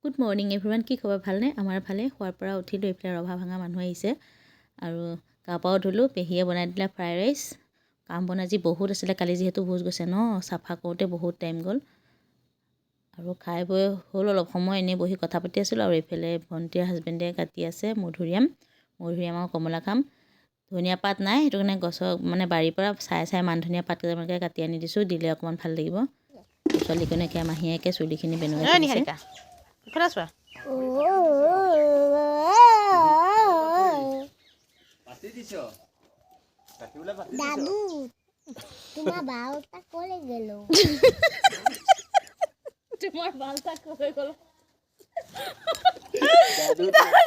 Good morning everyone, কি খবৰ? ভালনে? আমাৰ ভালে। খোৱাৰ পৰা উঠিলোঁ, এইফালে ৰভা ভাঙা মানুহ আহিছে আৰু গা পাও ধুলোঁ। পেহীয়ে বনাই দিলে ফ্ৰাইড ৰাইচ। কাম বন আজি বহুত আছিলে, কালি যিহেতু ভোজ গৈছে ন, চাফা কৰোঁতে বহুত টাইম গ'ল আৰু খাই বৈ হ'ল। অলপ সময় এনেই বহি কথা পাতি আছিলোঁ আৰু এইফালে ভণ্টিৰ হাজবেণ্ডে কাটি আছে মধুৰিআম আৰু কমলাখাম। ধনিয়া পাত নাই, সেইটো কাৰণে গছৰ বাৰীৰ পৰা চাই মান ধনিয়া পাত কেইটামানকে কাটি আনি দিছোঁ, দিলে অকণমান ভাল লাগিব। ছোৱালীজনীকে মাহীয়েকে চুলিখিনি বেনুৱাই দিছে।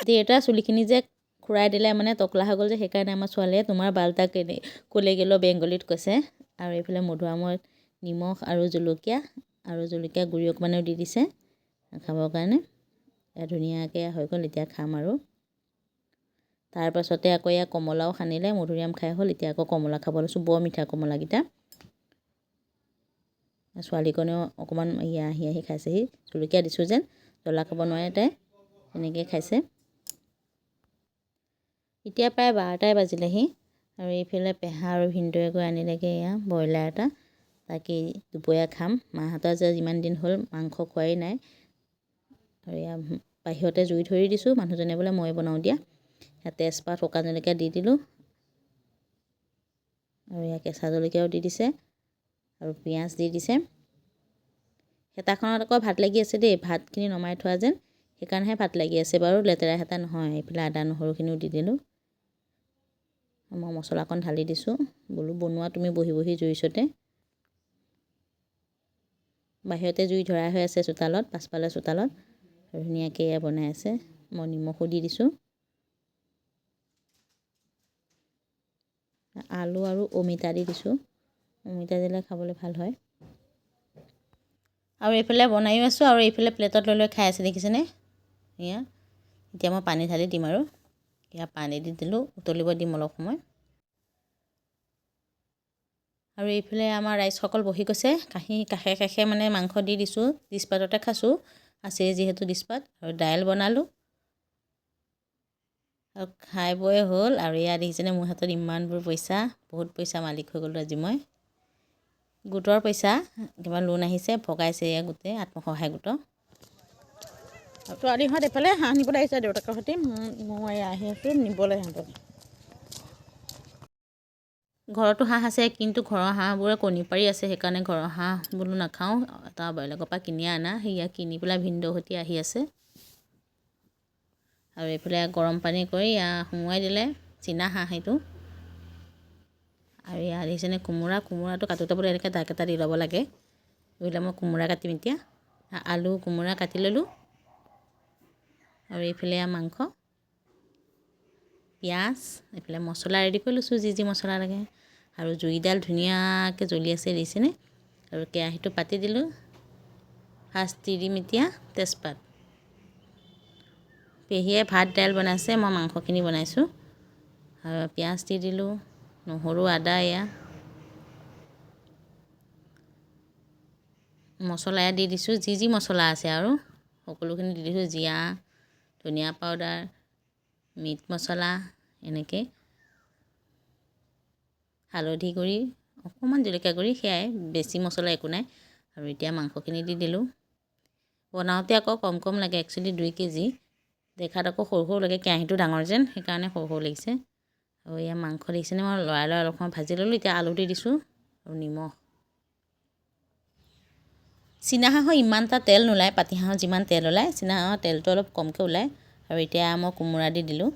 দেউতা চুলিখিনি যে খুৰাই দিলে টকলা হৈ গ'ল যে, সেইকাৰণে আমাৰ ছোৱালীয়ে তোমাৰ বালটা ক'লে গেলো বেংগলীত কৈছে। আৰু এইফালে মধুৰিআমত নিমখ আৰু জলকীয়া গুড়ি অকণমানো দি দিছে খাবৰ কাৰণে। ধুনীয়াকৈ হৈ গ'ল, এতিয়া খাম আৰু তাৰ পাছতে আকৌ এয়া কমলাও সানিলে। মধুৰিআম খাই হ'ল, এতিয়া আকৌ কমলা খাব লৈছোঁ। বৰ মিঠা কমলাকেইটা। ছোৱালীকণেও অকণমান আহি খাইছেহি। জলকীয়া দিছোঁ যেন, জ্বলা খাব নোৱাৰে তাই, তেনেকৈ খাইছে। এতিয়া প্ৰায় 12টাই বাজিলেহি আৰু এইফালে পেহা আৰু ভিনদেউৱে গৈ আনিলেগৈ এয়া ব্ৰইলাৰ এটা। তাকে দুপৰীয়া খাম। মাহঁতৰ যে যিমান দিন হ'ল মাংস খোৱাই নাই আৰু এয়া বাহিৰতে জুই ধৰি দিছোঁ। মানুহজনে বোলে মই বনাওঁ দিয়া। ইয়াত তেজপাত, শুকান জলকীয়া দি দিলোঁ আৰু এয়া কেঁচা জলকীয়াও দি দিছে আৰু পিঁয়াজ দি দিছে। হেতাখনত আকৌ ভাত লাগি আছে দেই, ভাতখিনি নমাই থোৱা যেন, সেইকাৰণেহে ভাত লাগি আছে বাৰু, লেতেৰা হেতা নহয়। এইফালে আদা নহৰুখিনিও দি দিলোঁ। মই মছলাকণ ঢালি দিছোঁ, বোলো বনোৱা তুমি বহি বহি জুইৰ ওচৰতে। বাহিৰতে জুই ধৰা হৈ আছে চোতালত, পাছফালে চোতালত, আৰু ধুনীয়াকৈ এয়া বনাই আছে। মই নিমখো দি দিছোঁ। আলু আৰু অমিতা দি দিছোঁ, অমিতা দিলে খাবলৈ ভাল হয়। আৰু এইফালে বনাইও আছোঁ আৰু এইফালে প্লেটত লৈ খাই আছে, দেখিছেনে? এয়া এতিয়া মই পানী ঢালি দিম আৰু এয়া পানী দি দিলোঁ, উতলিব দিম অলপ সময়। আৰু এইফালে আমাৰ ৰাইজসকল বহি গৈছে, কাষে কাষে মাংস দি দিছোঁ। ডিছপাততে খাইছোঁ, আছে যিহেতু ডিছপাত। আৰু দাইল বনালোঁ আৰু খাই বৈ হ'ল। আৰু এয়া দেখিছেনে, মোৰ হাতত ইমানবোৰ পইচা, বহুত পইচা মালিক হৈ গ'লোঁ আজি মই। গোটৰ পইচা, কিবা লোন আহিছে, ভগাইছে এয়া গোটেই আত্মসহায়ক গোটৰ। ছোৱালীহঁত এইফালে হাঁহ নিবলৈ আহিছে দেউতাকৰ সৈতে। মই আহি আছোঁ নিবলৈ সিহঁতক। ঘৰতো হাঁহ আছে, কিন্তু ঘৰৰ হাঁহবোৰে কণী পাৰি আছে, সেইকাৰণে ঘৰৰ হাঁহ বোলো নাখাওঁ। এটা বেলেগৰ পৰা কিনি অনা, সেয়া কিনি পেলাই ভিনদেউৰ সৈতে আহি আছে। আৰু এইফালে গৰম পানী কৰি সুমুৱাই দিলে, চীনা হাঁহ সেইটো। আৰু ইয়াত দেখিছেনে কোমোৰাটো কাটোতে বোলে এনেকৈ দাগ এটা দি ল'ব লাগে। এইবিলাক মই কোমোৰা কাটিম এতিয়া। আলু কোমোৰা কাটি ল'লোঁ আৰু এইফালে মাংস, পিঁয়াজ, এইফালে মছলা ৰেডি কৰি লৈছোঁ, যি মছলা লাগে। আৰু জুইডাল ধুনীয়াকৈ জ্বলি আছে, দেখিছেনে? আৰু কেৰাহীটো পাতি দিলোঁ। ফাৰ্ষ্ট দি দিম এতিয়া তেজপাত। পেহীয়ে ভাত দাইল বনাইছে, মই মাংসখিনি বনাইছোঁ। আৰু পিঁয়াজ দি দিলোঁ, নহৰু আদা এয়া মছলা দি দিছোঁ, যি মছলা আছে আৰু সকলোখিনি দি দিছোঁ। জিৰা, ধনিয়া পাউডাৰ, মিট মছলা, এনেকৈ হালধি গুড়ি, অকণমান জলকীয়া গুড়ি, সেয়াই, বেছি মছলা একো নাই। আৰু এতিয়া মাংসখিনি দি দিলোঁ। বনাওঁতে আকৌ কম লাগে, একচুৱেলি 2 কেজি। দেখাত আকৌ সৰু লাগে, কেৰাহীটো ডাঙৰ যেন, সেইকাৰণে সৰু লাগিছে। আৰু এয়া মাংস দেখিছেনে, মই লৰাই অলপ সময় ভাজি ল'লোঁ। এতিয়া আলু দি দিছোঁ আৰু নিমখ। চীনা হাঁহৰ ইমান এটা তেল নোলায়, পাতি হাঁহৰ যিমান তেল ওলায়, চীনা হাঁহৰ তেলটো অলপ কমকৈ ওলায়। আৰু এতিয়া মই কোমোৰা দি দিলোঁ।